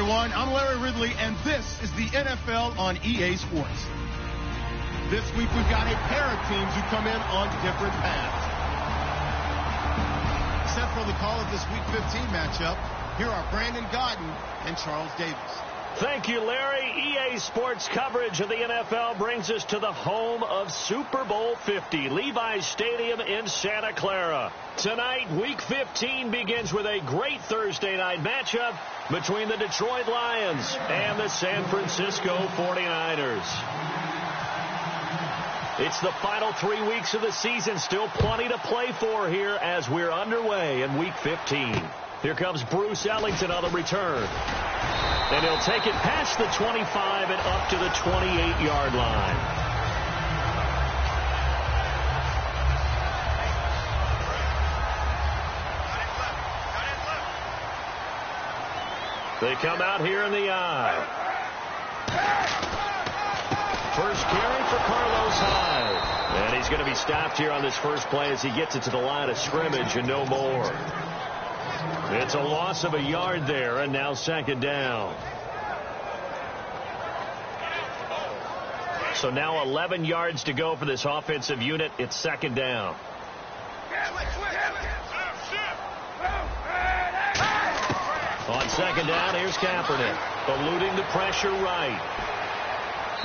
everyone. I'm Larry Ridley, and this is the NFL on EA Sports. This week, we've got a pair of teams who come in on different paths. Set for the call of this Week 15 matchup, here are Brandon Godden and Charles Davis. Thank you, Larry. EA Sports coverage of the NFL brings us to the home of Super Bowl 50, Levi's Stadium in Santa Clara. Tonight, Week 15 begins with a great Thursday night matchup between the Detroit Lions and the San Francisco 49ers. It's the final 3 weeks of the season. Still plenty to play for here as we're underway in Week 15. Here comes Bruce Ellington on the return. And he'll take it past the 25 and up to the 28-yard line. They come out here in the eye. First carry for Carlos Hyde. And he's going to be stopped here on this first play as he gets it to the line of scrimmage and no more. It's a loss of a yard there, and now second down. So now 11 yards to go for this offensive unit. It's second down. On second down, here's Kaepernick, eluding the pressure right.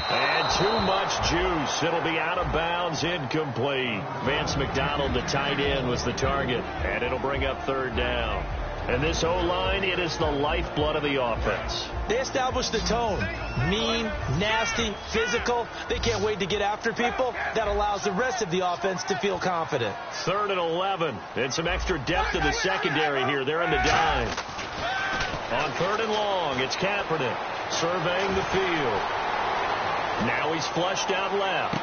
And too much juice. It'll be out of bounds, incomplete. Vance McDonald, the tight end, was the target, and it'll bring up third down. And this O-line, it is the lifeblood of the offense. They established the tone. Mean, nasty, physical. They can't wait to get after people. That allows the rest of the offense to feel confident. 3rd and 11. And some extra depth in the secondary here. They're in the dime. On 3rd and long, it's Kaepernick surveying the field. Now he's flushed out left.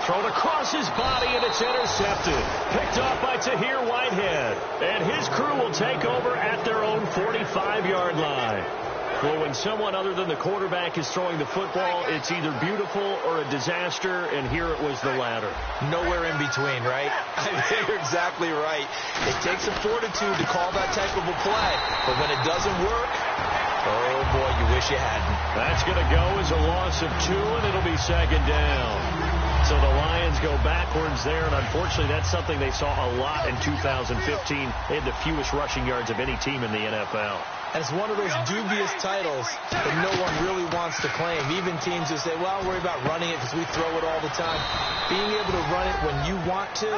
Thrown across his body, and it's intercepted. Picked off by Tahir Whitehead. And his crew will take over at their own 45-yard line. Well, when someone other than the quarterback is throwing the football, it's either beautiful or a disaster, and here it was the latter. Nowhere in between, right? I think you're exactly right. It takes some fortitude to call that type of a play, but when it doesn't work, oh, boy, you wish you hadn't. That's going to go as a loss of 2, and it'll be second down. So the Lions go backwards there, and unfortunately that's something they saw a lot in 2015. They had the fewest rushing yards of any team in the NFL. And it's one of those dubious titles that no one really wants to claim. Even teams who say, well, I'll worry about running it because we throw it all the time. Being able to run it when you want to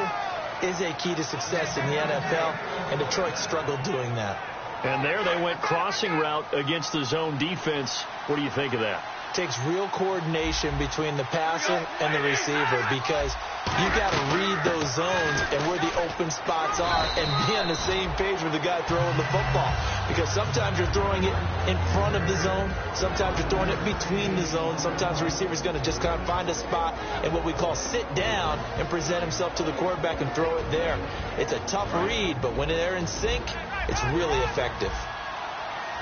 is a key to success in the NFL, and Detroit struggled doing that. And there they went crossing route against the zone defense. What do you think of that? Takes real coordination between the passer and the receiver, because you got to read those zones and where the open spots are and be on the same page with the guy throwing the football, because sometimes you're throwing it in front of the zone, sometimes you're throwing it between the zones, sometimes the receiver's going to just kind of find a spot and what we call sit down and present himself to the quarterback and throw it there. It's a tough read, but when they're in sync, it's really effective.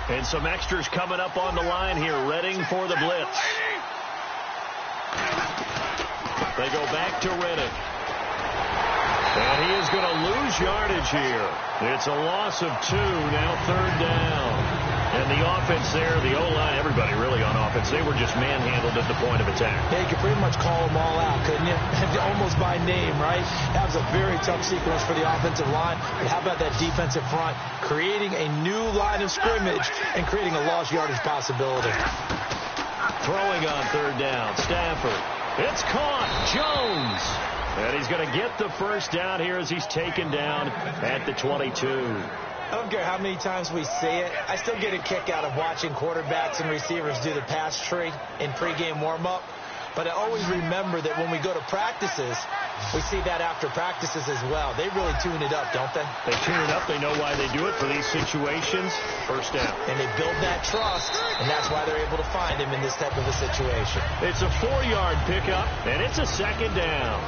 And some extras coming up on the line here, readying for the blitz. They go back to Reddick. And he is going to lose yardage here. It's a loss of 2, now third down. And the offense there, the O-line, everybody really on offense, they were just manhandled at the point of attack. Yeah, you could pretty much call them all out, couldn't you? Almost by name, right? That was a very tough sequence for the offensive line. But how about that defensive front? Creating a new line of scrimmage and creating a lost yardage possibility. Throwing on third down, Stafford. It's caught, Jones. And he's going to get the first down here as he's taken down at the 22. I don't care how many times we say it. I still get a kick out of watching quarterbacks and receivers do the pass tree in pregame warm-up. But I always remember that when we go to practices, we see that after practices as well. They really tune it up, don't they? They tune it up. They know why they do it for these situations. First down. And they build that trust, and that's why they're able to find him in this type of a situation. It's a 4-yard pickup, and it's a second down.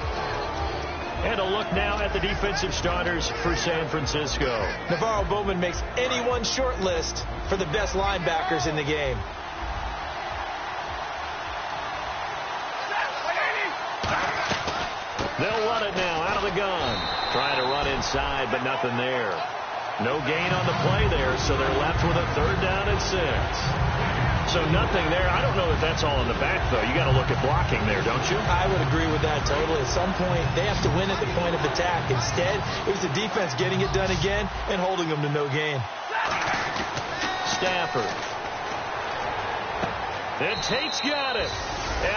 And a look now at the defensive starters for San Francisco. Navarro Bowman makes anyone's short list for the best linebackers in the game. They'll run it now out of the gun. Trying to run inside, but nothing there. No gain on the play there, so they're left with a 3rd down and 6. So nothing there. I don't know if that's all in the back, though. You got to look at blocking there, don't you? I would agree with that totally. At some point, they have to win at the point of attack. Instead, it was the defense getting it done again and holding them to no gain. Stafford. And Tate's got it.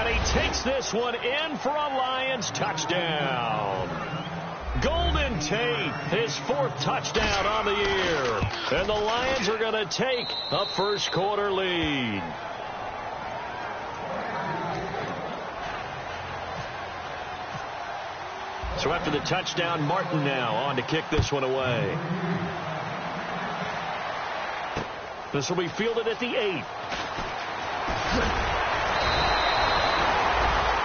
And he takes this one in for a Lions touchdown. Golden Tate, his 4th touchdown on the year. And the Lions are going to take a first-quarter lead. So after the touchdown, Martin now on to kick this one away. This will be fielded at the 8.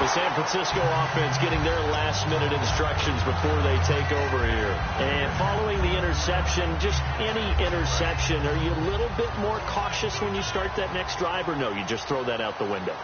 The San Francisco offense getting their last-minute instructions before they take over here. And following the interception, just any interception, are you a little bit more cautious when you start that next drive, or no, you just throw that out the window?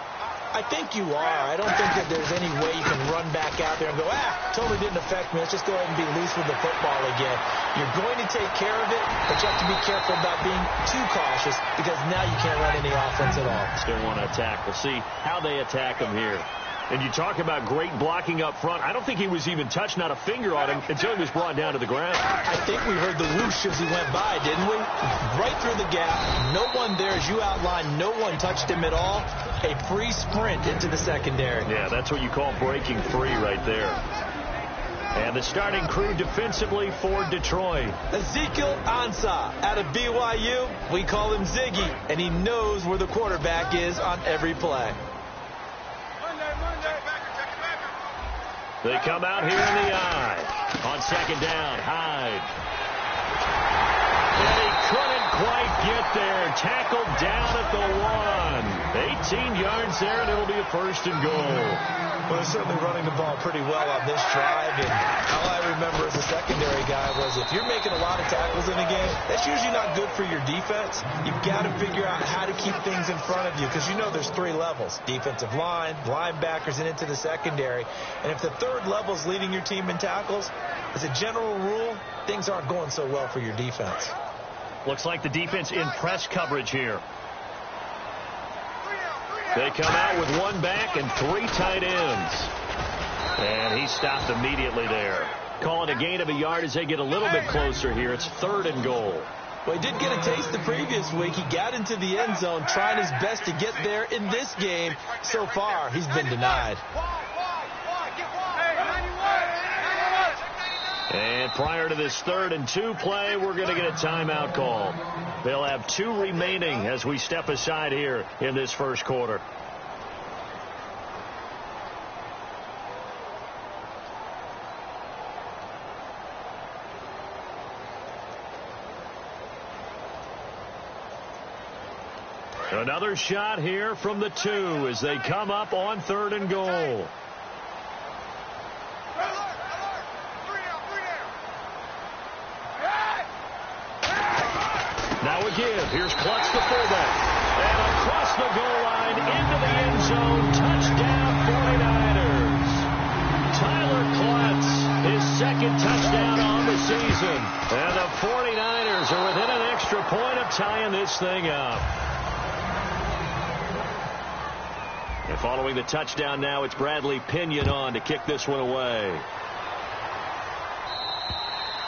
I think you are. I don't think that there's any way you can run back out there and go, totally didn't affect me. Let's just go ahead and be loose with the football again. You're going to take care of it, but you have to be careful about being too cautious because now you can't run any offense at all. Still want to attack. We'll see how they attack him here. And you talk about great blocking up front. I don't think he was even touched, not a finger on him, until he was brought down to the ground. I think we heard the whoosh as he went by, didn't we? Right through the gap. No one there, as you outlined. No one touched him at all. A free sprint into the secondary. Yeah, that's what you call breaking free right there. And the starting crew defensively for Detroit. Ezekiel Ansah out of BYU. We call him Ziggy, and he knows where the quarterback is on every play. They come out here in the eye. On 2nd down, Hyde. And he couldn't quite get there. Tackled down at the 1. 18 yards there, and it'll be a 1st and goal. Well, they're certainly running the ball pretty well on this drive. And all I remember as a secondary guy was if you're making a lot of tackles in a game, that's usually not good for your defense. You've got to figure out how to keep things in front of you because you know there's 3 levels. Defensive line, linebackers, and into the secondary. And if the 3rd level is leading your team in tackles, as a general rule, things aren't going so well for your defense. Looks like the defense in press coverage here. They come out with 1 back and 3 tight ends. And he stopped immediately there. Calling a gain of a yard as they get a little bit closer here. It's 3rd and goal. Well, he did get a taste the previous week. He got into the end zone, trying his best to get there in this game. So far, he's been denied. And prior to this 3rd and 2 play, we're going to get a timeout call. They'll have 2 remaining as we step aside here in this first quarter. Another shot here from the 2 as they come up on 3rd and goal. Now a give. Here's Klutz, the fullback. And across the goal line into the end zone. Touchdown, 49ers. Tyler Klutz, his 2nd touchdown on the season. And the 49ers are within an extra point of tying this thing up. And following the touchdown now, it's Bradley Pinion on to kick this one away.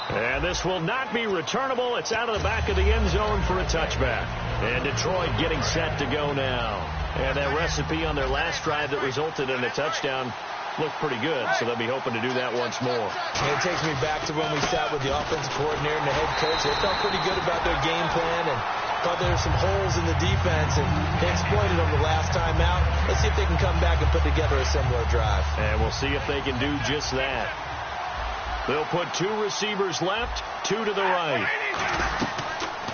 And this will not be returnable. It's out of the back of the end zone for a touchback. And Detroit getting set to go now. And that recipe on their last drive that resulted in a touchdown looked pretty good, so they'll be hoping to do that once more. And it takes me back to when we sat with the offensive coordinator and the head coach. They felt pretty good about their game plan and thought there were some holes in the defense, and they exploited them the last time out. Let's see if they can come back and put together a similar drive. And we'll see if they can do just that. They'll put 2 receivers left, 2 to the right.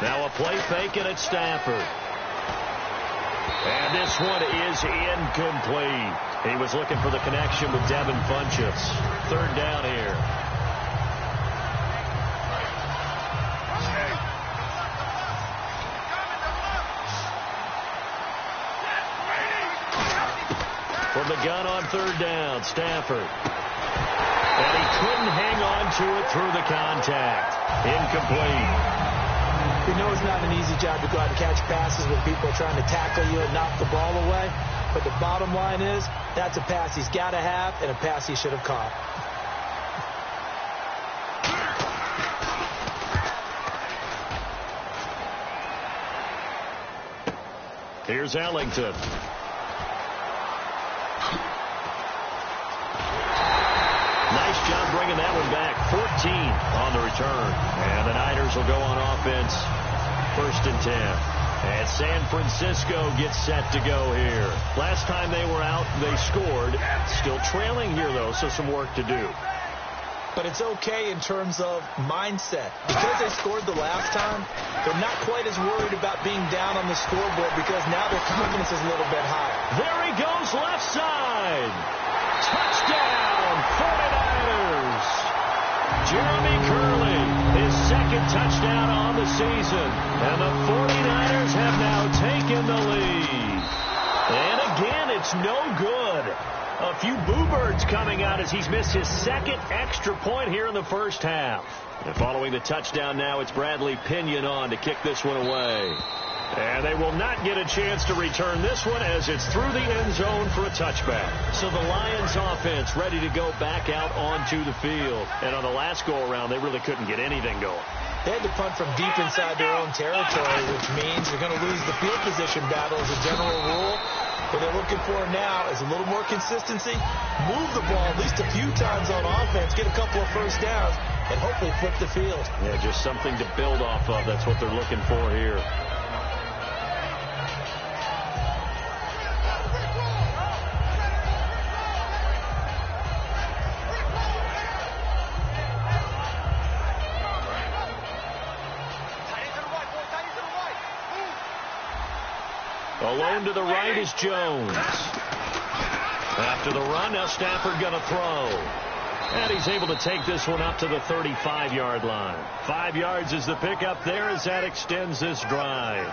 Now a play fake and it's Stafford. And this one is incomplete. He was looking for the connection with Devin Funchess. 3rd down here. From the gun on 3rd down, Stafford. And he couldn't hang on to it through the contact. Incomplete. We know it's not an easy job to go out and catch passes when people are trying to tackle you and knock the ball away. But the bottom line is, that's a pass he's got to have and a pass he should have caught. Here's Ellington. Nice job bringing that one back. 14 on the return. And the Niners will go on offense. 1st and 10. And San Francisco gets set to go here. Last time they were out, they scored. Still trailing here, though, so some work to do. But it's okay in terms of mindset. Because they scored the last time, they're not quite as worried about being down on the scoreboard because now their confidence is a little bit higher. There he goes, left side. Touchdown, 49ers. Jeremy Curley, his 2nd touchdown on the season. And the 49ers have now taken the lead. And again, it's no good. A few boo birds coming out as he's missed his 2nd extra point here in the first half. And following the touchdown now, it's Bradley Pinion on to kick this one away. And they will not get a chance to return this one as it's through the end zone for a touchback. So the Lions offense ready to go back out onto the field. And on the last go-around, they really couldn't get anything going. They had to punt from deep inside their own territory, which means they're going to lose the field position battle as a general rule. What they're looking for now is a little more consistency, move the ball at least a few times on offense, get a couple of first downs, and hopefully flip the field. Yeah, just something to build off of. That's what they're looking for here. Alone to the right is Jones. After the run, now Stafford going to throw. And he's able to take this one up to the 35-yard line. 5 yards is the pickup there as that extends this drive.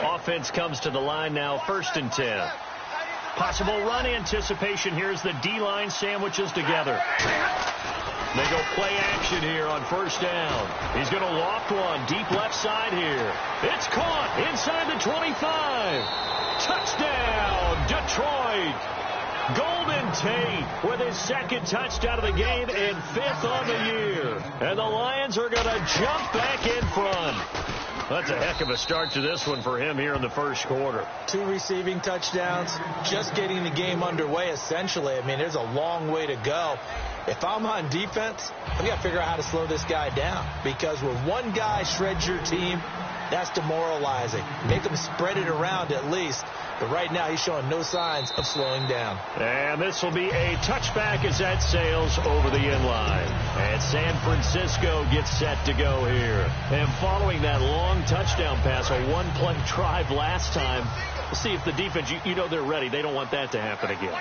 Offense comes to the line now, 1st and 10. Possible run anticipation. Here's the D-line sandwiches together. They go play action here on 1st down. He's going to loft one deep left side here. It's caught inside the 25. Touchdown, Detroit. Golden Tate with his 2nd touchdown of the game and 5th on the year. And the Lions are going to jump back in front. That's a heck of a start to this one for him here in the 1st quarter. 2 receiving touchdowns, just getting the game underway, essentially. I mean, there's a long way to go. If I'm on defense, I've got to figure out how to slow this guy down. Because when one guy shreds your team, that's demoralizing. Make him spread it around at least. But right now, he's showing no signs of slowing down. And this will be a touchback as that sails over the inline. And San Francisco gets set to go here. And following that long touchdown pass, a one-play drive last time, we'll see if the defense, you know they're ready. They don't want that to happen again.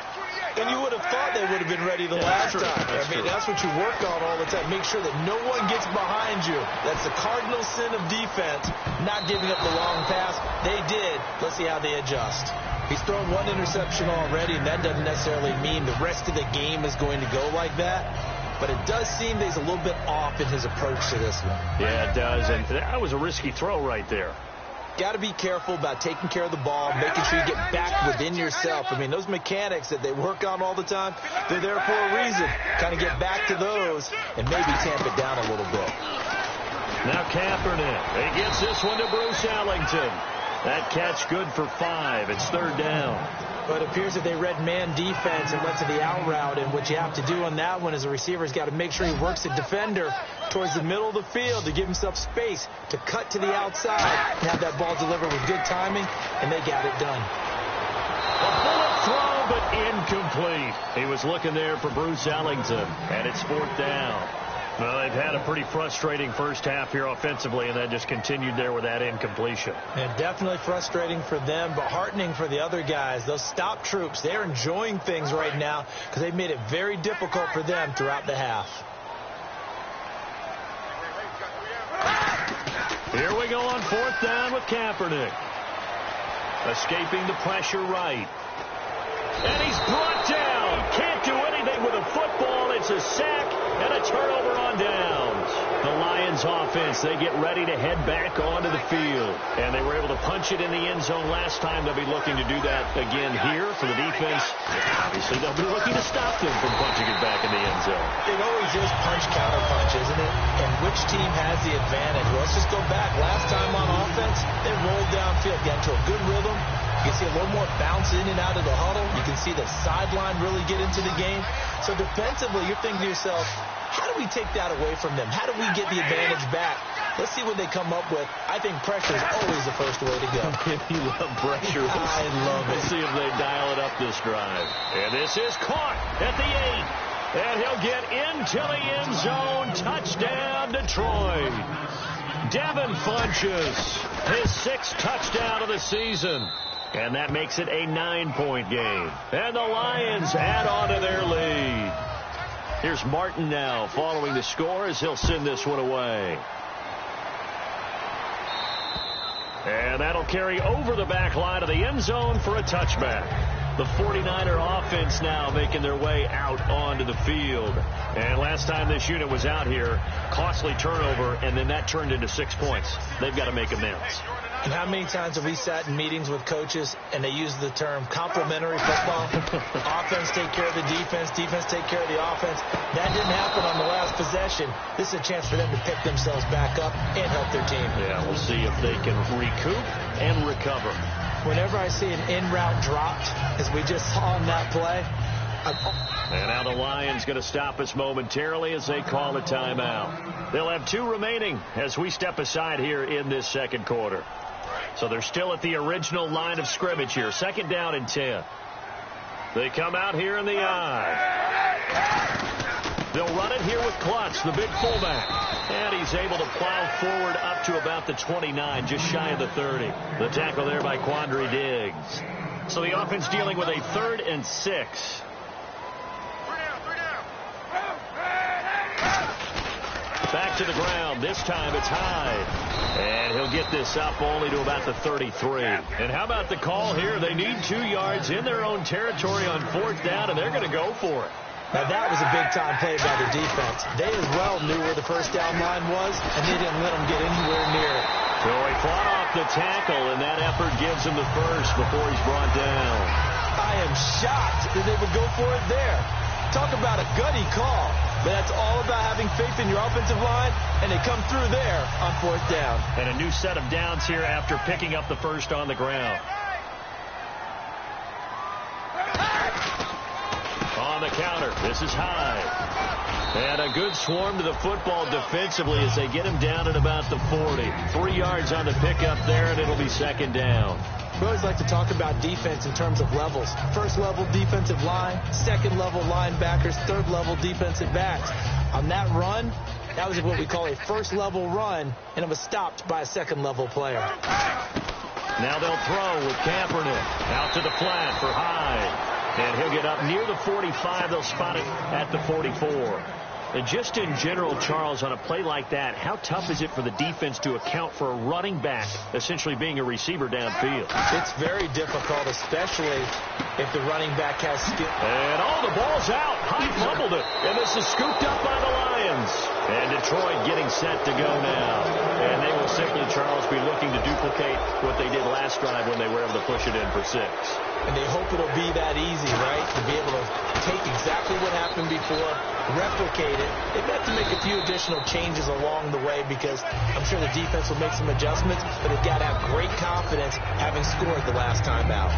And you would have thought they would have been ready the last time. I mean, that's what you work on all the time. Make sure that no one gets behind you. That's the cardinal sin of defense, not giving up the long pass. They did. Let's see how they adjust. He's thrown 1 interception already, and that doesn't necessarily mean the rest of the game is going to go like that. But it does seem that he's a little bit off in his approach to this one. Yeah, it does. And that was a risky throw right there. Got to be careful about taking care of the ball, making sure you get back within yourself. I mean, those mechanics that they work on all the time, they're there for a reason. Kind of get back to those and maybe tamp it down a little bit. Now Kaepernick. He gets this one to Bruce Ellington. That catch good for 5. It's 3rd down. But it appears that they read man defense and went to the out route. And what you have to do on that one as a receiver is got to make sure he works the defender towards the middle of the field to give himself space to cut to the outside and have that ball delivered with good timing. And they got it done. A bullet throw, but incomplete. He was looking there for Bruce Ellington. And it's 4th down. Well, they've had a pretty frustrating first half here offensively, and that just continued there with that incompletion. And definitely frustrating for them, but heartening for the other guys. Those stop troops, they're enjoying things right now because they've made it very difficult for them throughout the half. Here we go on 4th down with Kaepernick. Escaping the pressure right. And he's brought down. Can't do anything with a football. It's a sack and a turnover on downs. The Lions offense, they get ready to head back onto the field. And they were able to punch it in the end zone last time. They'll be looking to do that again here for the defense. Obviously, they'll be looking to stop them from punching it back in the end zone. It always is punch-counter-punch, isn't it? And which team has the advantage? Well, let's just go back. Last time on offense, they rolled downfield, got into a good rhythm. You can see a little more bounce in and out of the huddle. You can see the sideline really get into the game. So defensively, you're thinking to yourself, how do we take that away from them? How do we get the advantage back? Let's see what they come up with. I think pressure is always the first way to go. You love pressure. I love it. Let's see if they dial it up this drive. And this is caught at the 8. And he'll get into the end zone. Touchdown, Detroit. Devin Funchess, his 6th touchdown of the season. And that makes it a 9-point game. And the Lions add on to their lead. Here's Martin now following the score as he'll send this one away. And that'll carry over the back line of the end zone for a touchback. The 49er offense now making their way out onto the field. And last time this unit was out here, costly turnover, and then that turned into 6 points. They've got to make amends. And how many times have we sat in meetings with coaches and they use the term complementary football? Offense take care of the defense, defense take care of the offense. That didn't happen on the last possession. This is a chance for them to pick themselves back up and help their team. Yeah, we'll see if they can recoup and recover. Whenever I see an in-route dropped, as we just saw in that play, and now the Lions going to stop us momentarily as they call a timeout. They'll have 2 remaining as we step aside here in this second quarter. So they're still at the original line of scrimmage here. 2nd down and 10. They come out here in the eye. They'll run it here with Klutz, the big fullback. And he's able to plow forward up to about the 29, just shy of the 30. The tackle there by Quandre Diggs. So the offense dealing with a 3rd and 6. Back to the ground. This time it's Hyde. And he'll get this up only to about the 33. And how about the call here? They need 2 yards in their own territory on 4th down, and they're going to go for it. Now, that was a big-time play by the defense. They as well knew where the first down line was, and they didn't let them get anywhere near it. So he fought off the tackle, and that effort gives him the first before he's brought down. I am shocked that they would go for it there. Talk about a gutty call. But that's all about having faith in your offensive line, and they come through there on 4th down. And a new set of downs here after picking up the first on the ground. On the counter, this is Hyde. And a good swarm to the football defensively as they get him down at about the 40. 3 yards on the pickup there, and it'll be 2nd down. We always like to talk about defense in terms of levels. 1st level defensive line, 2nd level linebackers, 3rd level defensive backs. On that run, that was what we call a 1st level run, and it was stopped by a 2nd level player. Now they'll throw with Kaepernick. Out to the flat for Hyde. And he'll get up near the 45. They'll spot it at the 44. And just in general, Charles, on a play like that, how tough is it for the defense to account for a running back essentially being a receiver downfield? It's very difficult, especially if the running back has skill. And the ball's out. Hyde fumbled it. And this is scooped up by the Lions. And Detroit getting set to go now. And they will simply, Charles, be looking to duplicate what they did last drive when they were able to push it in for 6. And they hope it'll be that easy, right? To be able to take exactly what happened before, replicate it. They've got to make a few additional changes along the way because I'm sure the defense will make some adjustments, but they've got to have great confidence having scored the last time out.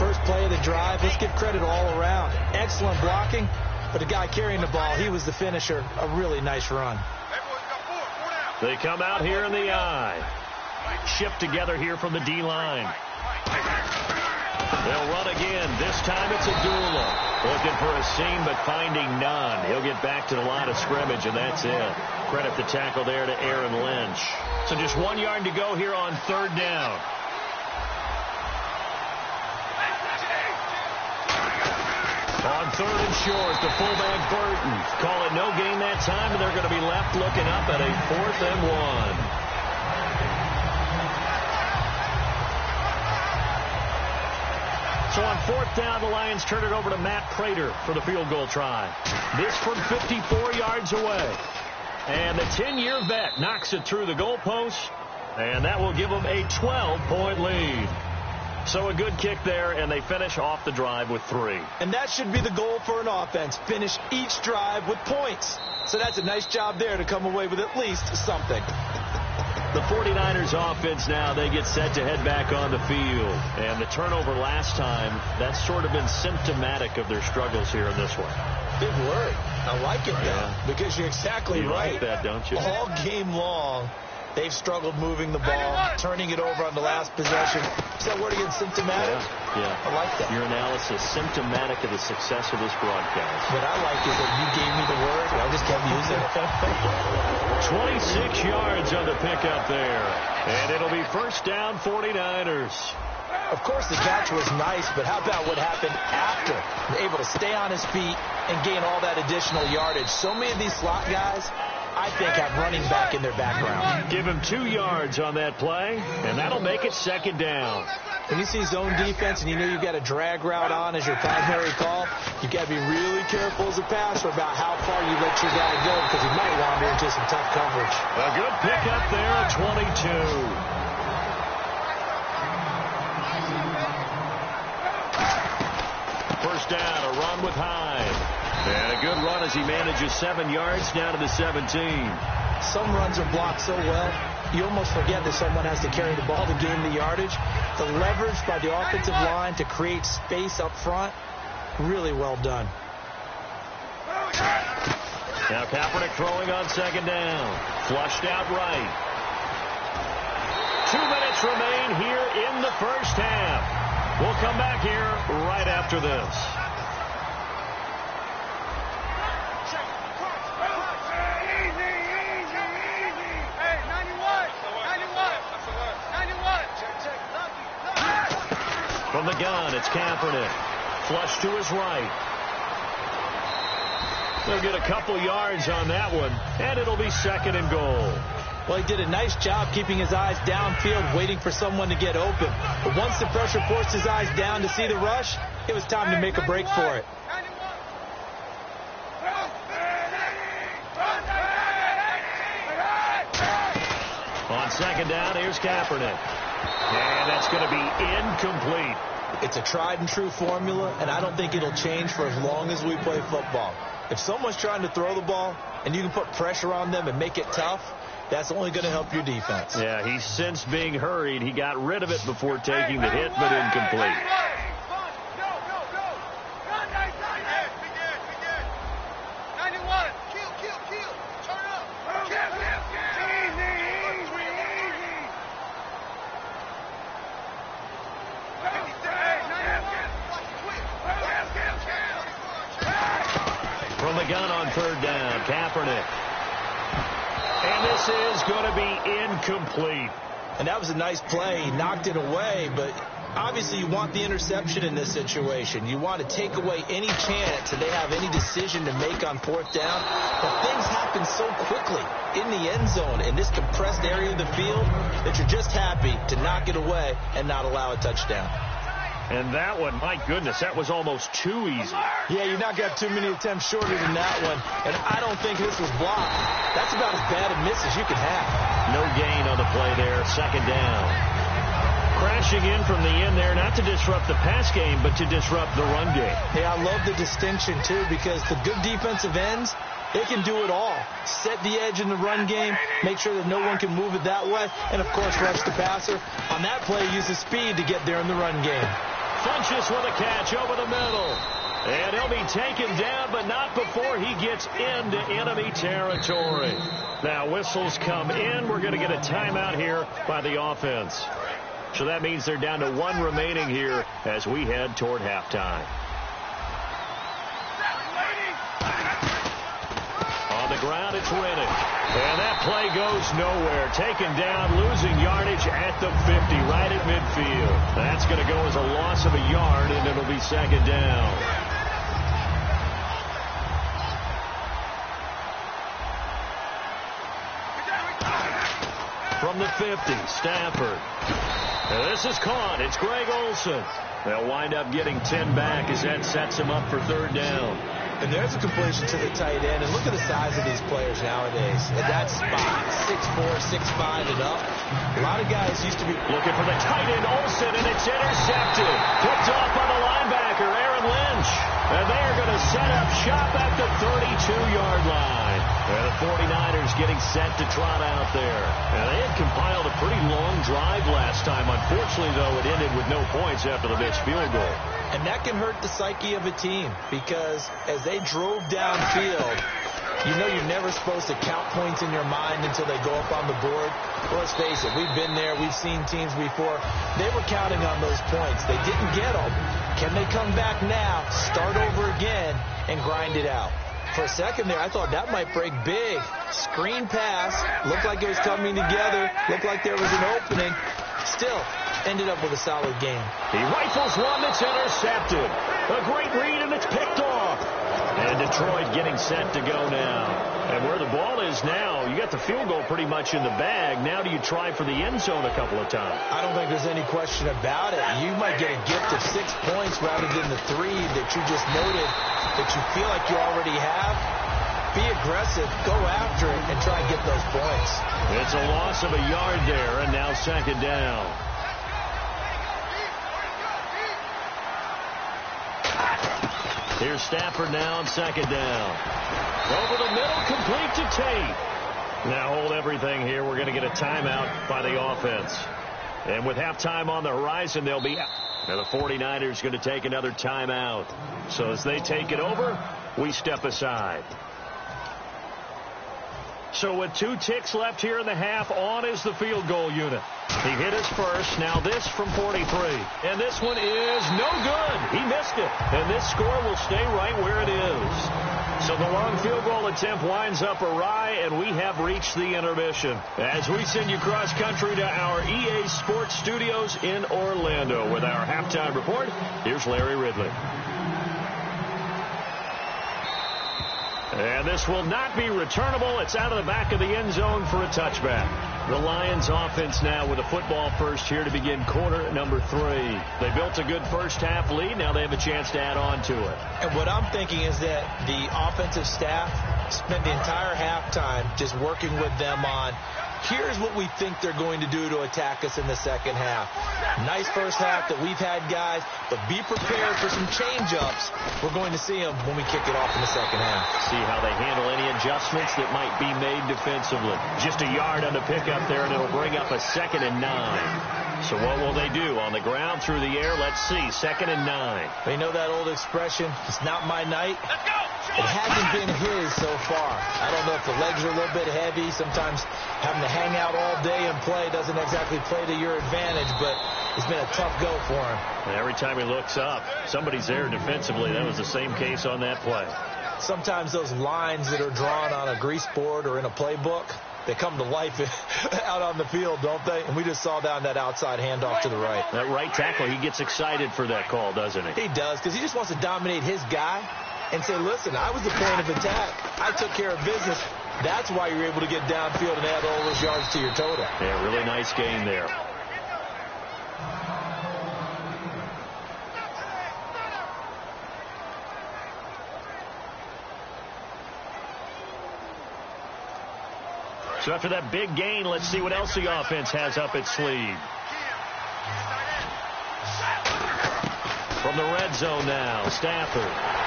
First play of the drive, let's give credit all around. Excellent blocking, but the guy carrying the ball, he was the finisher. A really nice run. They come out here in the eye. Shipped together here from the D-line. They'll run again. This time it's Abdullah. Looking for a seam, but finding none. He'll get back to the line of scrimmage, and that's it. Credit the tackle there to Aaron Lynch. So just 1 yard to go here on 3rd down. On 3rd and short, the fullback Burton. Call it no gain that time, and they're going to be left looking up at a 4th and 1. So on 4th down, the Lions turn it over to Matt Prater for the field goal try. This from 54 yards away. And the 10-year vet knocks it through the goalpost, and that will give them a 12-point lead. So a good kick there, and they finish off the drive with 3. And that should be the goal for an offense, finish each drive with points. So that's a nice job there to come away with at least something. The 49ers offense now, they get set to head back on the field. And the turnover last time, that's sort of been symptomatic of their struggles here in this one. Big word. I like it, though, because you're exactly right. You like that, don't you? All game long, they've struggled moving the ball, turning it over on the last possession. Is that word again, symptomatic? Yeah. I like that. Your analysis, symptomatic of the success of this broadcast. What I like is that you gave me the word, and I just kept using it. 26 yards on the pickup there. And it'll be first down, 49ers. Of course, the catch was nice, but how about what happened after? Able to stay on his feet and gain all that additional yardage. So many of these slot guys, I think, have running back in their background. Give him 2 yards on that play, and that'll make it second down. When you see zone defense and you know you've got a drag route on as your primary call, you've got to be really careful as a passer about how far you let your guy go, because he might wander into some tough coverage. A good pickup there at 22. First down, a run with Hyde. And a good run as he manages 7 yards down to the 17. Some runs are blocked so well, you almost forget that someone has to carry the ball to gain the yardage. The leverage by the offensive line to create space up front, really well done. Now Kaepernick throwing on second down. Flushed out right. 2 minutes remain here in the first half. We'll come back here right after this. From the gun, it's Kaepernick. Flush to his right. They'll get a couple yards on that one, and it'll be second and goal. Well, he did a nice job keeping his eyes downfield, waiting for someone to get open. But once the pressure forced his eyes down to see the rush, it was time to make a break for it. On second down, here's Kaepernick. And that's going to be incomplete. It's a tried and true formula, and I don't think it'll change for as long as we play football. If someone's trying to throw the ball and you can put pressure on them and make it tough, that's only going to help your defense. Yeah, he's since being hurried. He got rid of it before taking the hit, but incomplete. From the gun on third down, Kaepernick. And this is going to be incomplete. And that was a nice play. He knocked it away, but obviously you want the interception in this situation. You want to take away any chance that they have any decision to make on fourth down. But things happen so quickly in the end zone in this compressed area of the field that you're just happy to knock it away and not allow a touchdown. And that one, my goodness, that was almost too easy. Yeah, you're not got too many attempts shorter than that one. And I don't think this was blocked. That's about as bad a miss as you can have. No gain on the play there, second down. Crashing in from the end there, not to disrupt the pass game, but to disrupt the run game. Yeah, I love the distinction, too, because the good defensive ends, they can do it all. Set the edge in the run game, make sure that no one can move it that way, and, of course, rush the passer. On that play, use the speed to get there in the run game. Funchess with a catch over the middle. And he'll be taken down, but not before he gets into enemy territory. Now, whistles come in. We're going to get a timeout here by the offense. So that means they're down to 1 remaining here as we head toward halftime. On the ground, it's Rennick. And that play goes nowhere. Taken down, losing yardage at the 50, right at midfield. That's going to go as a loss of a yard, and it'll be second down. From the 50, Stafford. And this is caught. It's Greg Olsen. They'll wind up getting 10 back as that sets them up for third down. And there's a completion to the tight end. And look at the size of these players nowadays. At that spot, 6'4", 6'5", and up. A lot of guys used to be looking for the tight end, Olsen, and it's intercepted. Picked off by the linebacker, Aaron Lynch. And they are going to set up shop at the 32-yard line. And the 49ers getting set to trot out there. And they had compiled a pretty long drive last time. Unfortunately, though, it ended with no points after the missed field goal. And that can hurt the psyche of a team because as they drove downfield, you know you're never supposed to count points in your mind until they go up on the board. Well, let's face it, we've been there. We've seen teams before. They were counting on those points. They didn't get them. Can they come back now, start over again, and grind it out? For a second there, I thought that might break big. Screen pass. Looked like it was coming together. Looked like there was an opening. Still, ended up with a solid game. He rifles one that's intercepted. A great read, and it's picked off. And Detroit getting set to go now. And where the ball is now, you got the field goal pretty much in the bag. Now do you try for the end zone a couple of times? I don't think there's any question about it. You might get a gift of 6 points rather than the 3 that you just noted that you feel like you already have. Be aggressive, go after it, and try and get those points. It's a loss of a yard there, and now second down. Here's Stafford now on second down. Over the middle, complete to Tate. Now hold everything here. We're going to get a timeout by the offense. And with halftime on the horizon, they'll be out. Now the 49ers going to take another timeout. So as they take it over, we step aside. So with 2 ticks left here in the half, on is the field goal unit. He hit his first. Now this from 43. And this one is no good. He missed it. And this score will stay right where it is. So the long field goal attempt winds up awry, and we have reached the intermission. As we send you cross country to our EA Sports Studios in Orlando with our halftime report, here's Larry Ridley. And this will not be returnable. It's out of the back of the end zone for a touchback. The Lions offense now with a football first here to begin quarter number 3. They built a good first half lead. Now they have a chance to add on to it. And what I'm thinking is that the offensive staff spent the entire halftime just working with them on here's what we think they're going to do to attack us in the second half. Nice first half that we've had, guys, but be prepared for some change-ups. We're going to see them when we kick it off in the second half. See how they handle any adjustments that might be made defensively. Just a yard on the pickup there, and it'll bring up a 2nd and 9. So what will they do? On the ground, through the air? Let's see. 2nd and 9. You know that old expression, it's not my night? It hasn't been his so far. I don't know if the legs are a little bit heavy. Sometimes having to hang out all day and play doesn't exactly play to your advantage, but it's been a tough go for him. And every time he looks up, somebody's there defensively. That was the same case on that play. Sometimes those lines that are drawn on a grease board or in a playbook, they come to life out on the field, don't they? And we just saw down that outside handoff to the right. That right tackle, he gets excited for that call, doesn't he? He does, because he just wants to dominate his guy and say, listen, I was the point of attack. I took care of business. That's why you're able to get downfield and add all those yards to your total. Yeah, really nice game there. So after that big gain, let's see what else the offense has up its sleeve. From the red zone now, Stafford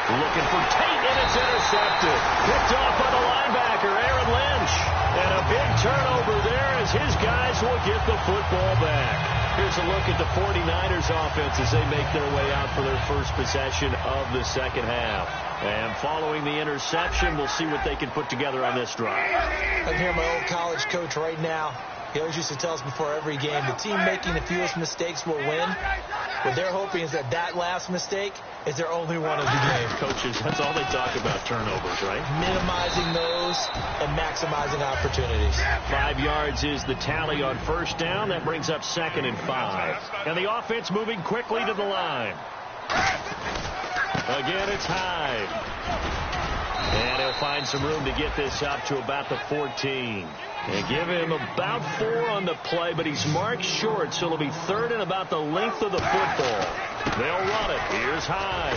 looking for Tate, and it's intercepted. Picked off by the linebacker, Aaron Lynch. And a big turnover there as his guys will get the football back. Here's a look at the 49ers offense as they make their way out for their first possession of the second half. And following the interception, we'll see what they can put together on this drive. I can hear my old college coach right now. He always used to tell us before every game, the team making the fewest mistakes will win. What they're hoping is that that last mistake is their only one of the game. Coaches, that's all they talk about, turnovers, right? Minimizing those and maximizing opportunities. 5 yards is the tally on first down. That brings up 2nd and 5. And the offense moving quickly to the line. Again, it's Hyde. And he'll find some room to get this up to about the 14. And give him about 4 on the play, but he's marked short, so it'll be 3rd and about the length of the football. They'll run it. Here's Hyde.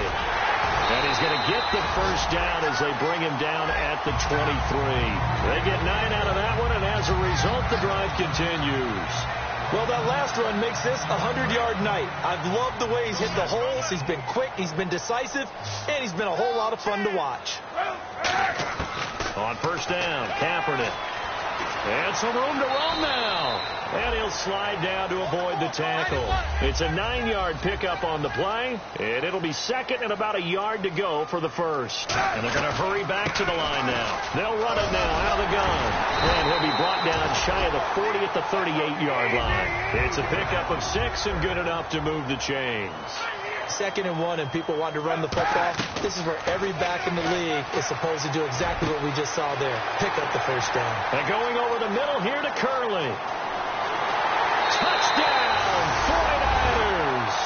And he's going to get the first down as they bring him down at the 23. They get 9 out of that one, and as a result, the drive continues. Well, that last run makes this a 100-yard night. I've loved the way he's hit the holes. He's been quick, he's been decisive, and he's been a whole lot of fun to watch. On first down, Kaepernick. And some room to run now. And he'll slide down to avoid the tackle. It's a 9-yard pickup on the play, and it'll be second and about a yard to go for the first. And they're going to hurry back to the line now. They'll run it now out of the gun. And he'll be brought down shy of the 40 at the 38-yard line. It's a pickup of 6 and good enough to move the chains. 2nd and 1 and people want to run the football. This is where every back in the league is supposed to do exactly what we just saw there. Pick up the first down. And going over the middle here to Curley. Touchdown, 49ers.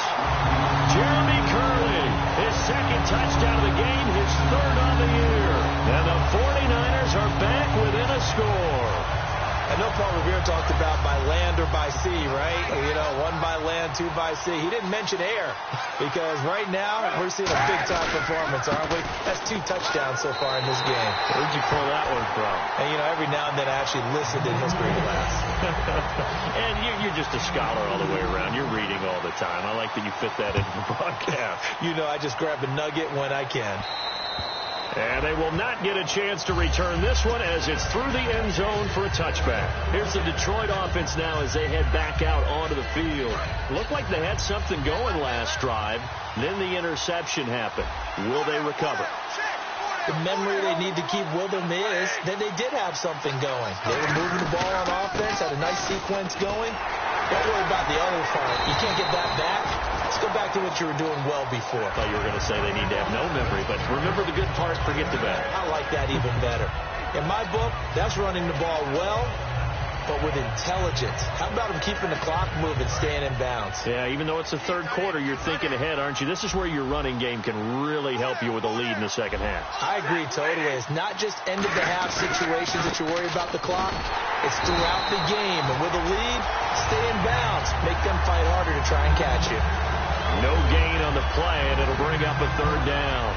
Jeremy Curley, his second touchdown of the game, his third on the year. And the 49ers are back within a score. I know Paul Revere talked about by land or by sea, right? You know, 1 by land, 2 by sea. He didn't mention air because right now we're seeing a big-time performance, aren't we? That's 2 touchdowns so far in this game. Where'd you pull that one from? And, you know, every now and then I actually listened in history class. And you're just a scholar all the way around. You're reading all the time. I like that you fit that into the broadcast. You know, I just grab a nugget when I can. And they will not get a chance to return this one as it's through the end zone for a touchback. Here's the Detroit offense now as they head back out onto the field. Looked like they had something going last drive. Then the interception happened. Will they recover? The memory they need to keep with them is that they did have something going. They were moving the ball on offense, had a nice sequence going. Don't worry about the other part. You can't get that back. Let's go back to what you were doing well before. I thought you were going to say they need to have no memory, but remember the good part, forget the bad. I like that even better. In my book, that's running the ball well, but with intelligence. How about them keeping the clock moving, staying in bounds? Yeah, even though it's the third quarter, you're thinking ahead, aren't you? This is where your running game can really help you with a lead in the second half. I agree totally. It's not just end-of-the-half situations that you worry about the clock. It's throughout the game. And with a lead, stay in bounds. Make them fight harder to try and catch you. No gain on the play, and it'll bring up a third down.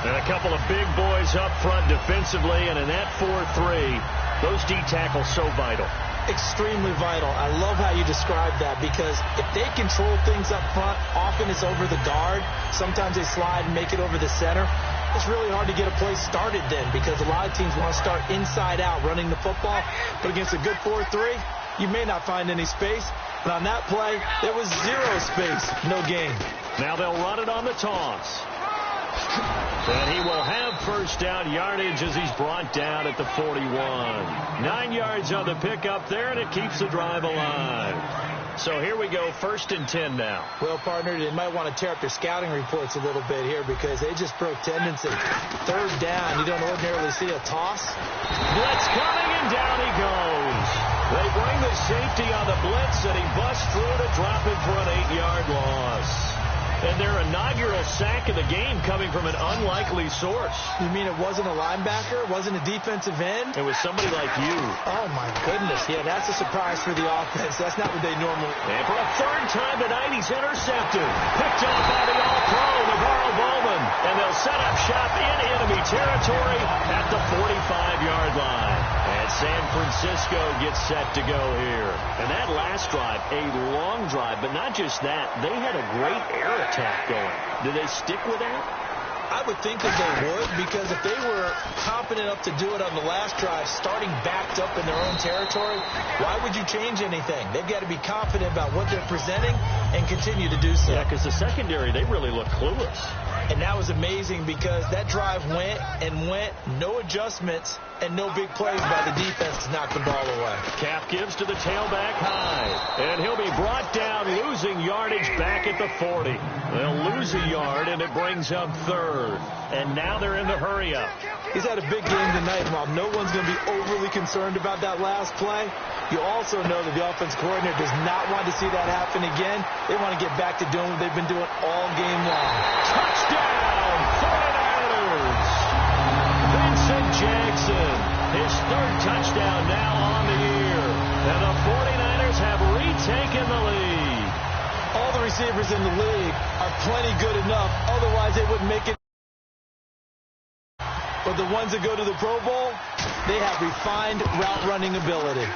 And a couple of big boys up front defensively, and in that 4-3, those D tackles so vital. Extremely vital. I love how you describe that because if they control things up front, often it's over the guard. Sometimes they slide and make it over the center. It's really hard to get a play started then because a lot of teams want to start inside out running the football. But against a good 4-3, you may not find any space. But on that play, there was 0 space, no gain. Now they'll run it on the toss. And he will have first down yardage as he's brought down at the 41. 9 yards on the pickup there, and it keeps the drive alive. So here we go, 1st and 10 now. Well, partner, they might want to tear up their scouting reports a little bit here because they just broke tendency. 3rd down, you don't ordinarily see a toss. Blitz coming, and down he goes. They bring the safety on the blitz, and he busts through to drop him for an 8-yard loss. And their inaugural sack of the game coming from an unlikely source. You mean it wasn't a linebacker? It wasn't a defensive end? It was somebody like you. Oh, my goodness. Yeah, that's a surprise for the offense. That's not what they normally... And for a 3rd time tonight, he's intercepted. Picked off by the All-Pro, Navarro Bowman. And they'll set up shop in enemy territory at the 45-yard line. And San Francisco gets set to go here. And that last drive, a long drive, but not just that. They had a great air attack going. Do they stick with that? I would think that they would because if they were confident enough to do it on the last drive, starting backed up in their own territory, why would you change anything? They've got to be confident about what they're presenting and continue to do so. Yeah, because the secondary, they really look clueless. And that was amazing because that drive went and went, no adjustments, and no big plays by the defense to knock the ball away. Cap gives to the tailback high, and he'll be brought down, losing yardage back at the 40. They'll lose a yard, and it brings up 3rd. And now they're in the hurry-up. He's had a big game tonight, and while no one's going to be overly concerned about that last play, you also know that the offense coordinator does not want to see that happen again. They want to get back to doing what they've been doing all game long. Touchdown, 49ers! Vincent Jackson, his 3rd touchdown now on the year. And the 49ers have retaken the lead. All the receivers in the league are plenty good enough. Otherwise, they wouldn't make it. But the ones that go to the Pro Bowl, they have refined route running ability.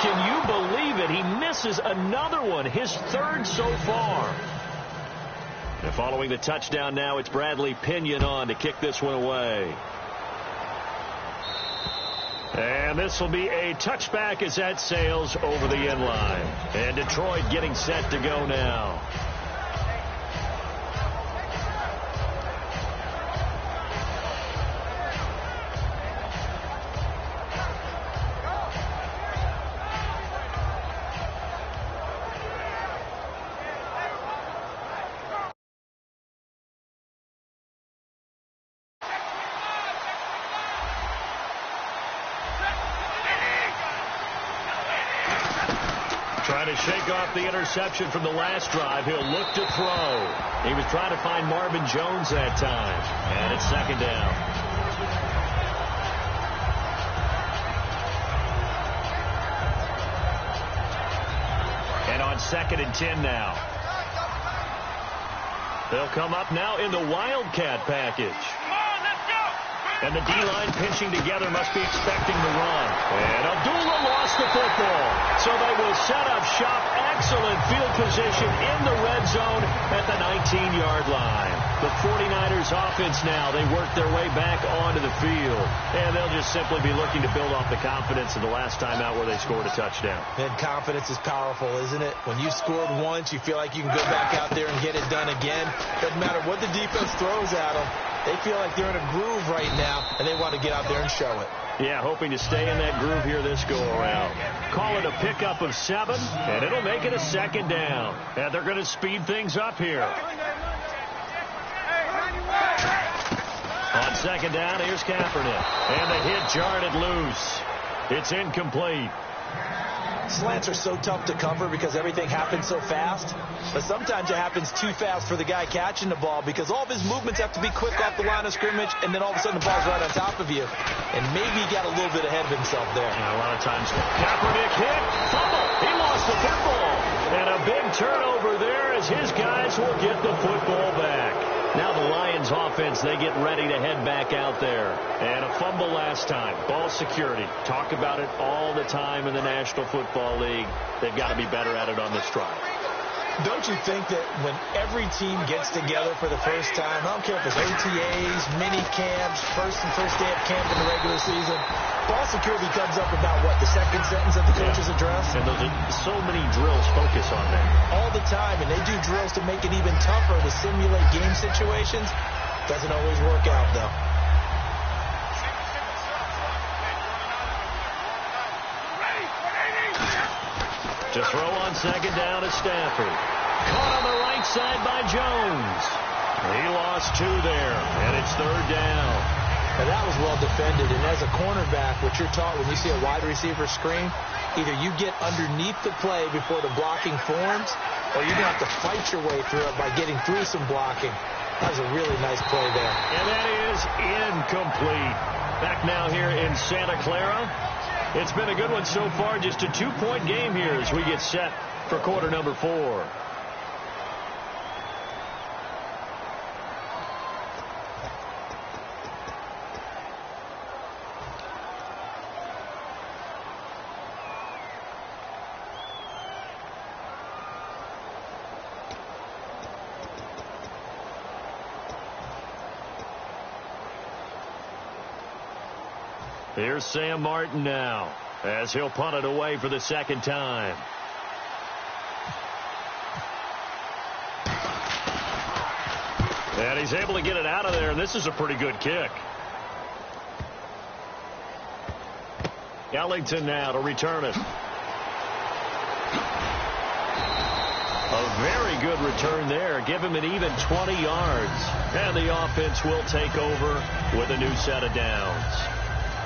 Can you believe it? He misses another one, his third so far. And following the touchdown now, it's Bradley Pinion on to kick this one away. And this will be a touchback as that sails over the end line. And Detroit getting set to go now. Trying to shake off the interception from the last drive. He'll look to throw. He was trying to find Marvin Jones that time. And it's second down. And on 2nd and 10 now. They'll come up now in the Wildcat package. And the D-line pinching together, must be expecting the run. And Abdullah lost the football. So they will set up shop. Excellent field position in the red zone at the 19-yard line. The 49ers offense now, they work their way back onto the field. And they'll just simply be looking to build off the confidence of the last time out where they scored a touchdown. And confidence is powerful, isn't it? When you scored once, you feel like you can go back out there and get it done again. Doesn't matter what the defense throws at them. They feel like they're in a groove right now, and they want to get out there and show it. Yeah, hoping to stay in that groove here this go-around. Call it a pickup of 7, and it'll make it a second down. And they're going to speed things up here. On second down, here's Kaepernick. And the hit jarred it loose. It's incomplete. Slants are so tough to cover because everything happens so fast. But sometimes it happens too fast for the guy catching the ball because all of his movements have to be quick off the line of scrimmage, and then all of a sudden the ball's right on top of you. And maybe he got a little bit ahead of himself there. Yeah, a lot of times. Kaepernick hit. Fumble. He lost the football. And a big turnover there as his guys will get the football back. Now the Lions offense, they get ready to head back out there. And a fumble last time. Ball security. Talk about it all the time in the National Football League. They've got to be better at it on this drive. Don't you think that when every team gets together for the first time, I don't care if it's OTAs, mini camps, first day of camp in the regular season, ball security comes up about, what, the second sentence of the coach's address? And those are so many drills focus on that. All the time, and they do drills to make it even tougher to simulate game situations. Doesn't always work out, though. To throw on second down is Stafford. Caught on the right side by Jones. He lost 2 there, and it's third down. Now that was well defended, and as a cornerback, what you're taught when you see a wide receiver screen, either you get underneath the play before the blocking forms, or you're going to have to fight your way through it by getting through some blocking. That was a really nice play there. And that is incomplete. Back now here in Santa Clara. It's been a good one so far. Just a 2-point game here as we get set for quarter number 4. Here's Sam Martin now as he'll punt it away for the second time. And he's able to get it out of there, and this is a pretty good kick. Ellington now to return it. A very good return there. Give him an even 20 yards. And the offense will take over with a new set of downs.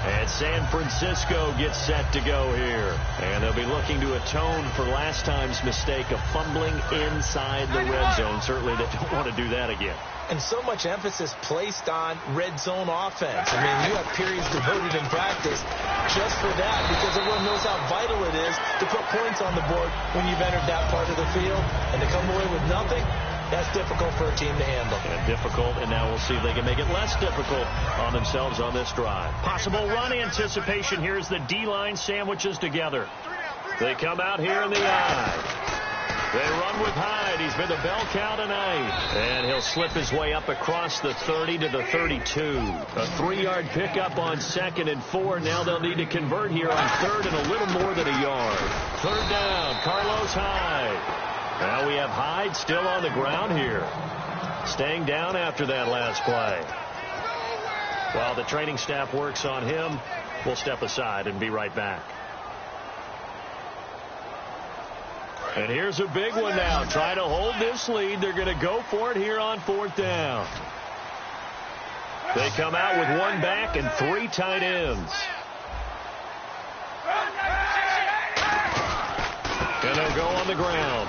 And San Francisco gets set to go here. And they'll be looking to atone for last time's mistake of fumbling inside the red zone. Certainly they don't want to do that again. And so much emphasis placed on red zone offense. I mean, you have periods devoted in practice just for that because everyone knows how vital it is to put points on the board when you've entered that part of the field. And to come away with nothing, that's difficult for a team to handle. And difficult, and now we'll see if they can make it less difficult on themselves on this drive. Possible run anticipation. Here's the D-line sandwiches together. They come out here in the eye. They run with Hyde. He's been the bell cow tonight. And he'll slip his way up across the 30 to the 32. A 3-yard pickup on 2nd and 4. Now they'll need to convert here on 3rd and a little more than a yard. 3rd down, Carlos Hyde. Now we have Hyde still on the ground here. Staying down after that last play. While the training staff works on him, we'll step aside and be right back. And here's a big one now. Try to hold this lead. They're going to go for it here on 4th down. They come out with 1 back and 3 tight ends. And they'll go on the ground.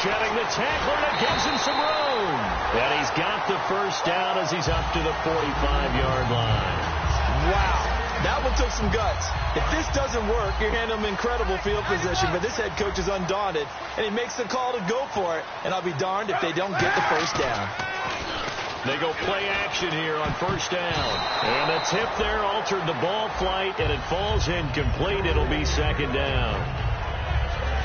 Shedding the tackle, and it gives him some room. And he's got the 1st down as he's up to the 45-yard line. Wow. That one took some guts. If this doesn't work, you're handing him incredible field position, but this head coach is undaunted, and he makes the call to go for it, and I'll be darned if they don't get the 1st down. They go play action here on 1st down. And the tip there altered the ball flight, and it falls incomplete. It'll be 2nd down.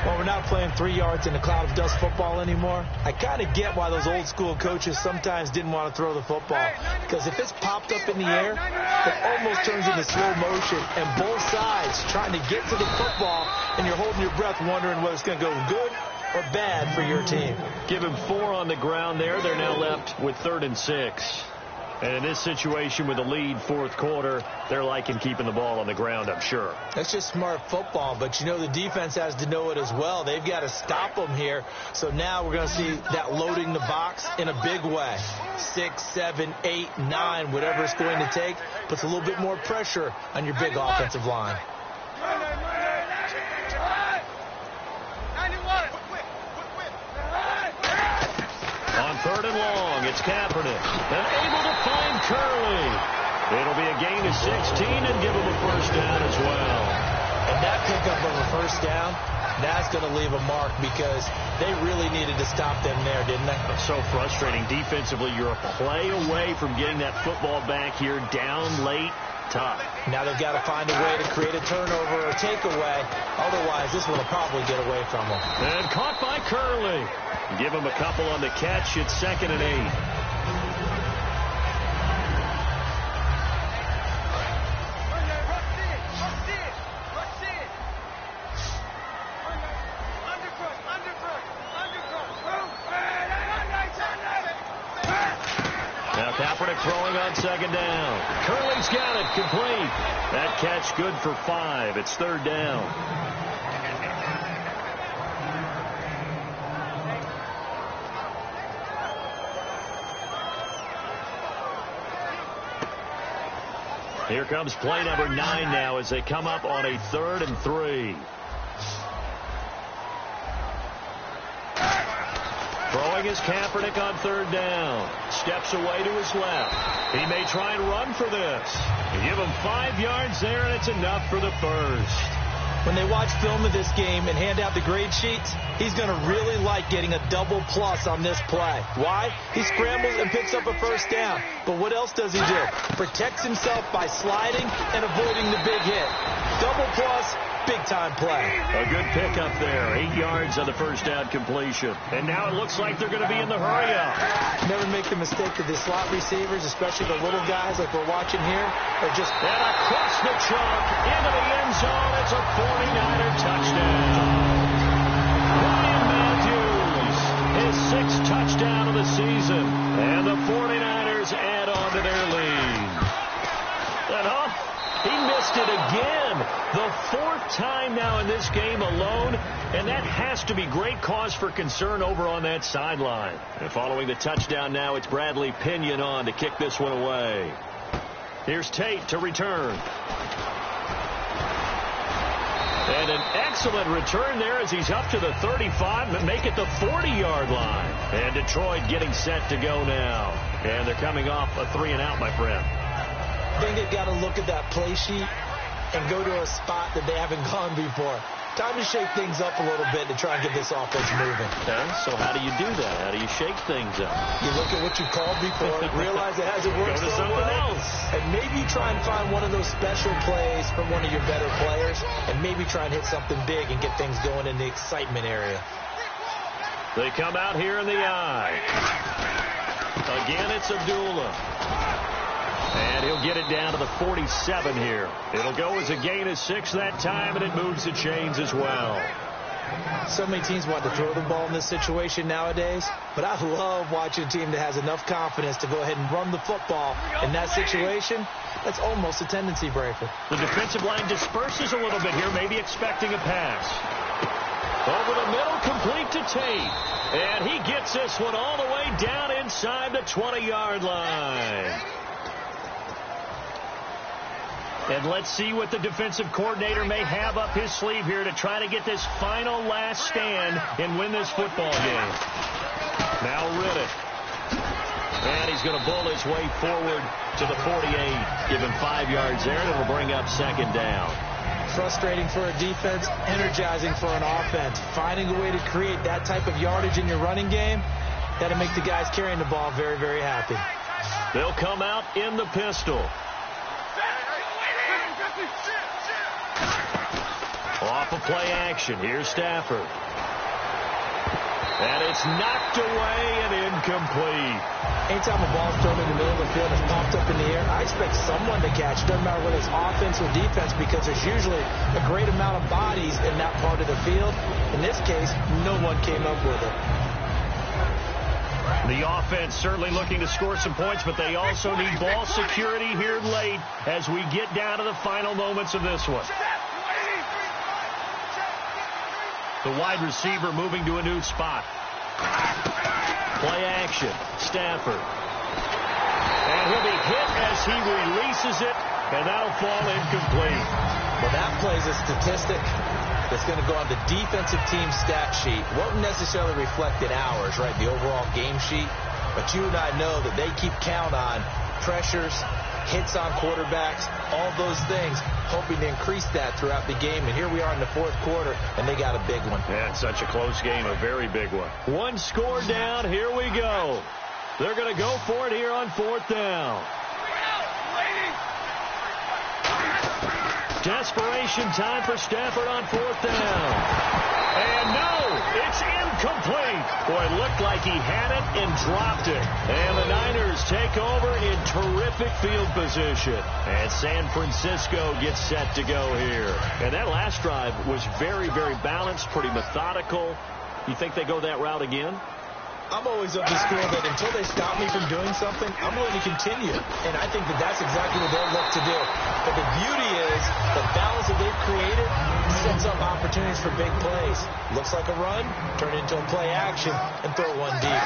Well, we're not playing 3 yards in a cloud of dust football anymore. I kind of get why those old school coaches sometimes didn't want to throw the football. Because if it's popped up in the air, it almost turns into slow motion. And both sides trying to get to the football, and you're holding your breath wondering whether it's going to go good or bad for your team. Give him 4 on the ground there. They're now left with 3rd and 6. And in this situation with the lead 4th quarter, they're liking keeping the ball on the ground, I'm sure. That's just smart football, but you know the defense has to know it as well. They've got to stop them here. So now we're going to see that loading the box in a big way. 6, 7, 8, 9, whatever it's going to take, puts a little bit more pressure on your big offensive line. On 3rd and long, it's Kaepernick. And able to find Curley. It'll be a gain of 16 and give him a 1st down as well. And that pickup of a 1st down, that's going to leave a mark because they really needed to stop them there, didn't they? It's so frustrating. Defensively, you're a play away from getting that football back here down late. Tough. Now they've got to find a way to create a turnover or takeaway. Otherwise, this one will probably get away from them. And caught by Curley. Give him a couple on the catch. It's 2nd and 8. Now Kaepernick throwing on 2nd down. Curley's got it. Complete. That catch good for 5. It's 3rd down. Here comes play number 9 now as they come up on a 3rd and 3. Throwing is Kaepernick on 3rd down. Steps away to his left. He may try and run for this. Give him 5 yards there, and it's enough for the 1st. When they watch film of this game and hand out the grade sheets, he's going to really like getting a double plus on this play. Why? He scrambles and picks up a 1st down. But what else does he do? Protects himself by sliding and avoiding the big hit. Double plus, big-time play. A good pickup there. 8 yards on the 1st down completion. And now it looks like they're going to be in the hurry-up. Never make the mistake of the slot receivers, especially the little guys like we're watching here, are just... And across the chalk, into the end zone. It's a 49er touchdown. Ryan Matthews, his 6th touchdown of the season. And the 49ers add on to their lead. And he missed it again. The 4th time now in this game alone, and that has to be great cause for concern over on that sideline. And following the touchdown now, it's Bradley Pinion on to kick this one away. Here's Tate to return. And an excellent return there as he's up to the 35, but make it the 40-yard line. And Detroit getting set to go now. And they're coming off a 3-and-out, my friend. I think they've got to look at that play sheet and go to a spot that they haven't gone before. Time to shake things up a little bit to try and get this offense moving. Okay, so how do you do that? How do you shake things up? You look at what you called before, realize it hasn't worked so well, and maybe try and find one of those special plays from one of your better players, and maybe try and hit something big and get things going in the excitement area. They come out here in the eye. Again, it's Abdullah. And he'll get it down to the 47 here. It'll go as a gain of 6 that time, and it moves the chains as well. So many teams want to throw the ball in this situation nowadays, but I love watching a team that has enough confidence to go ahead and run the football in that situation. That's almost a tendency breaker. The defensive line disperses a little bit here, maybe expecting a pass. Over the middle, complete to Tate. And he gets this one all the way down inside the 20-yard line. And let's see what the defensive coordinator may have up his sleeve here to try to get this final last stand and win this football game. Now Riddick. And he's going to bull his way forward to the 48. Give him 5 yards there, and it'll bring up 2nd down. Frustrating for a defense, energizing for an offense. Finding a way to create that type of yardage in your running game, that'll make the guys carrying the ball very, very happy. They'll come out in the pistol. Off of play action. Here's Stafford. And it's knocked away and incomplete. Anytime a ball's thrown in the middle of the field and popped up in the air, I expect someone to catch. Doesn't matter whether it's offense or defense, because there's usually a great amount of bodies in that part of the field. In this case, no one came up with it. The offense certainly looking to score some points, but they also need ball security here late as we get down to the final moments of this one. The wide receiver moving to a new spot. Play action. Stafford. And he'll be hit as he releases it, and that'll fall incomplete. Well, that plays a statistic that's going to go on the defensive team stat sheet. Won't necessarily reflect in ours, right, the overall game sheet. But you and I know that they keep count on pressures, hits on quarterbacks, all those things, hoping to increase that throughout the game. And here we are in the 4th quarter, and they got a big one. Yeah, it's such a close game, a very big one. 1 score down, here we go. They're going to go for it here on 4th down. Desperation time for Stafford on 4th down. And no, it's incomplete. Boy, it looked like he had it and dropped it. And the Niners take over in terrific field position. And San Francisco gets set to go here. And that last drive was very, very balanced, pretty methodical. You think they go that route again? I'm always of the school that until they stop me from doing something, I'm going to continue. And I think that that's exactly what they'll look to do. But the beauty is the balance that they've created sets up opportunities for big plays. Looks like a run, turn it into a play action, and throw one deep.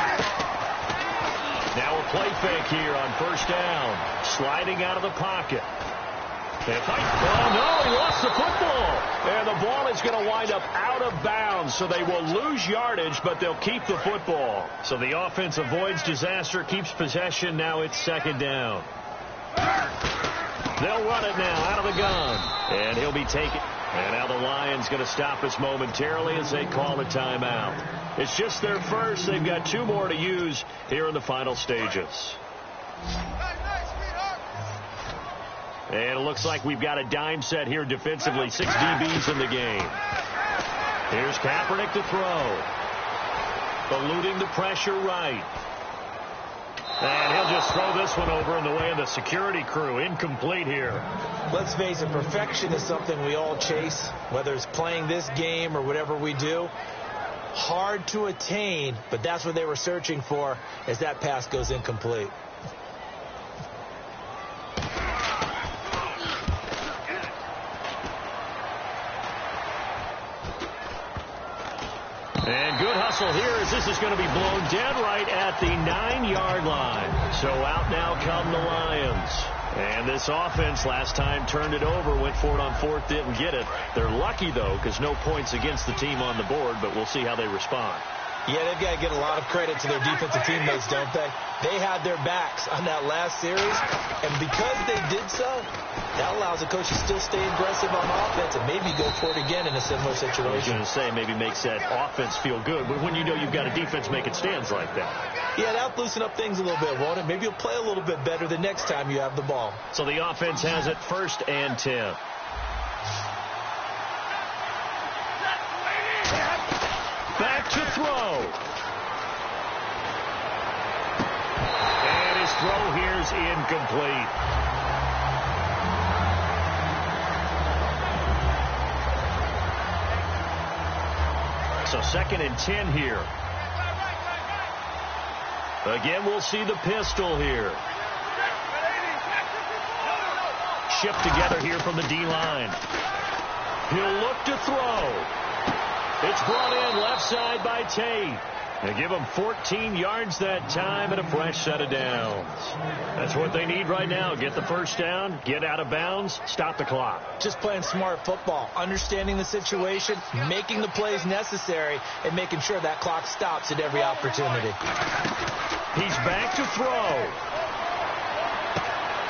Now a play fake here on 1st down. Sliding out of the pocket. Oh, no, he lost the football. And the ball is going to wind up out of bounds, so they will lose yardage, but they'll keep the football. So the offense avoids disaster, keeps possession. Now it's 2nd down. They'll run it now out of the gun. And he'll be taken. And now the Lions going to stop us momentarily as they call a timeout. It's just their first. They've got 2 more to use here in the final stages. And it looks like we've got a dime set here defensively. 6 DBs in the game. Here's Kaepernick to throw. Eluding the pressure right. And he'll just throw this one over in the way of the security crew. Incomplete here. Let's face it, perfection is something we all chase, whether it's playing this game or whatever we do. Hard to attain, but that's what they were searching for as that pass goes incomplete. And good hustle here as this is going to be blown dead right at the 9-yard line. So out now come the Lions. And this offense last time turned it over, went for it on fourth, didn't get it. They're lucky, though, because no points against the team on the board, but we'll see how they respond. Yeah, they've got to get a lot of credit to their defensive teammates, don't they? They had their backs on that last series, and because they did so, that allows the coach to still stay aggressive on offense and maybe go for it again in a similar situation. I was going to say, maybe makes that offense feel good, but when you know you've got a defense making stands like that. Yeah, that'll loosen up things a little bit, won't it? Maybe you'll play a little bit better the next time you have the ball. So the offense has it 1st and 10. Back to throw. And his throw here's incomplete. So 2nd and 10 here. Again, we'll see the pistol here. Shipped together here from the D-line. He'll look to throw. It's brought in left side by Tate. They give him 14 yards that time and a fresh set of downs. That's what they need right now. Get the first down, get out of bounds, stop the clock. Just playing smart football, understanding the situation, making the plays necessary, and making sure that clock stops at every opportunity. He's back to throw.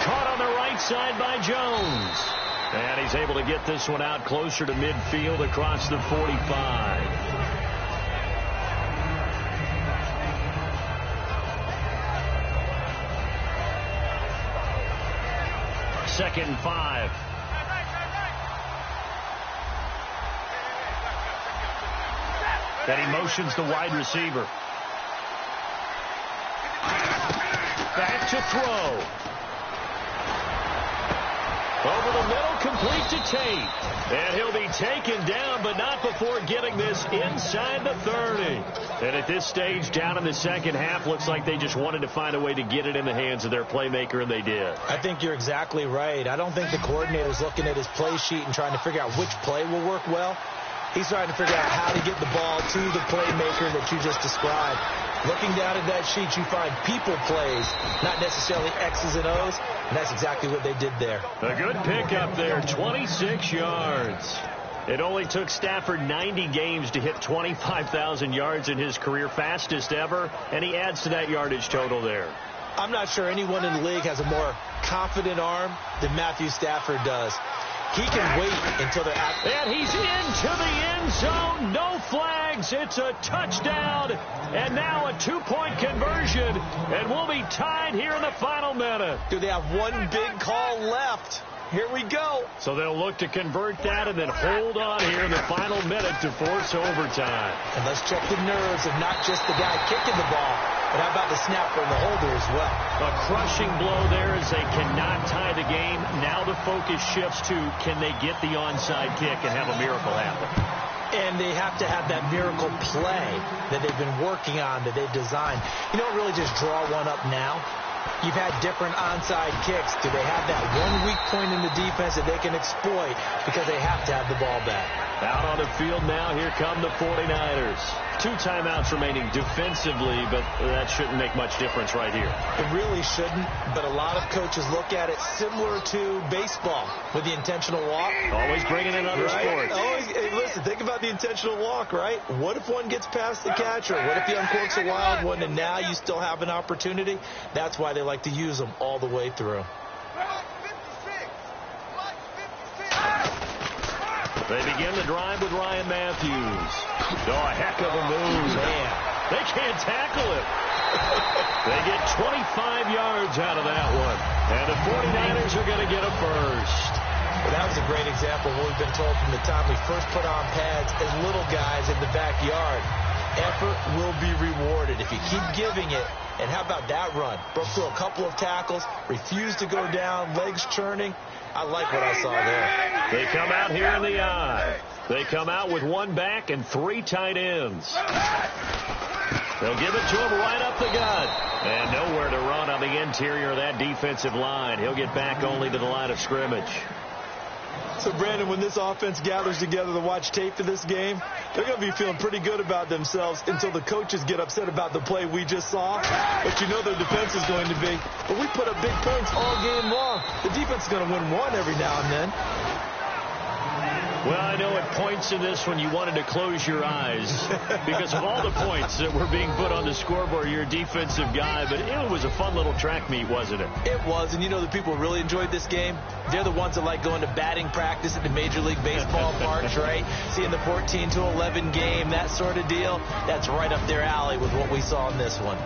Caught on the right side by Jones. And he's able to get this one out closer to midfield across the 45. Second and 5. Then he motions the wide receiver. Back to throw. Over the middle, complete to Tate. And he'll be taken down, but not before getting this inside the 30. And at this stage, down in the second half, looks like they just wanted to find a way to get it in the hands of their playmaker, and they did. I think you're exactly right. I don't think the coordinator's looking at his play sheet and trying to figure out which play will work well. He's trying to figure out how to get the ball to the playmaker that you just described. Looking down at that sheet, you find people plays, not necessarily X's and O's, and that's exactly what they did there. A good pickup there, 26 yards. It only took Stafford 90 games to hit 25,000 yards in his career, fastest ever, and he adds to that yardage total there. I'm not sure anyone in the league has a more confident arm than Matthew Stafford does. He can wait until they're at. And he's into the end zone. No flags. It's a touchdown. And now a two-point conversion. And we'll be tied here in the final minute. Do they have one big call left? Here we go. So they'll look to convert that and then hold on here in the final minute to force overtime. And let's check the nerves of not just the guy kicking the ball, but how about the snapper and the holder as well. A crushing blow there as they cannot tie the game. Now the focus shifts to can they get the onside kick and have a miracle happen. And they have to have that miracle play that they've been working on, that they've designed. You don't really just draw one up now. You've had different onside kicks. Do they have that one weak point in the defense that they can exploit because they have to have the ball back? Out on the field now, here come the 49ers. 2 timeouts remaining defensively, but that shouldn't make much difference right here. It really shouldn't, but a lot of coaches look at it similar to baseball with the intentional walk. Always bringing in other sports. Always, hey, listen, think about the intentional walk, right? What if one gets past the catcher? What if he uncorks a wild one and now you still have an opportunity? That's why they like to use them all the way through. They begin the drive with Ryan Matthews. Oh, a heck of a move. Man, they can't tackle it. They get 25 yards out of that one. And the 49ers are going to get a first. Well, that was a great example of what we've been told from the time we first put on pads as little guys in the backyard. Effort will be rewarded if you keep giving it. And how about that run? Broke through a couple of tackles, refused to go down, legs churning. I like what I saw there. They come out here in the eye. They come out with 1 back and 3 tight ends. They'll give it to him right up the gut. And nowhere to run on the interior of that defensive line. He'll get back only to the line of scrimmage. So, Brandon, when this offense gathers together to watch tape for this game, they're going to be feeling pretty good about themselves until the coaches get upset about the play we just saw. But you know their defense is going to be. But we put up big points all game long. The defense is going to win one every now and then. Well, I know at points in this one you wanted to close your eyes because of all the points that were being put on the scoreboard. You're a defensive guy, but it was a fun little track meet, wasn't it? It was, and you know the people who really enjoyed this game? They're the ones that like going to batting practice at the Major League Baseball parks, right? Seeing the 14-11 game, that sort of deal. That's right up their alley with what we saw in this one.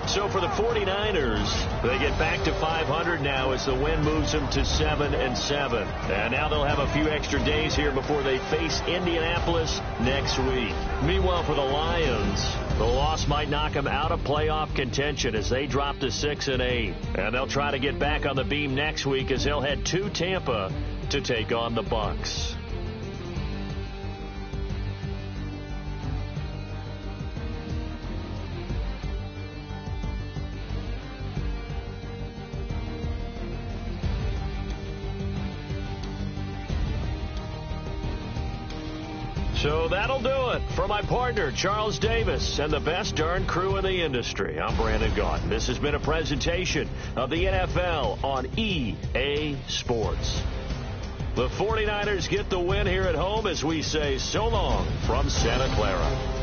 So for the 49ers, they get back to 500 now as the win moves them to 7-7. And now they'll have a few extra days here before they face Indianapolis next week. Meanwhile, for the Lions, the loss might knock them out of playoff contention as they drop to 6-8. And they'll try to get back on the beam next week as they'll head to Tampa to take on the Bucs. So that'll do it. For my partner, Charles Davis, and the best darn crew in the industry, I'm Brandon Gaudin. This has been a presentation of the NFL on EA Sports. The 49ers get the win here at home as we say so long from Santa Clara.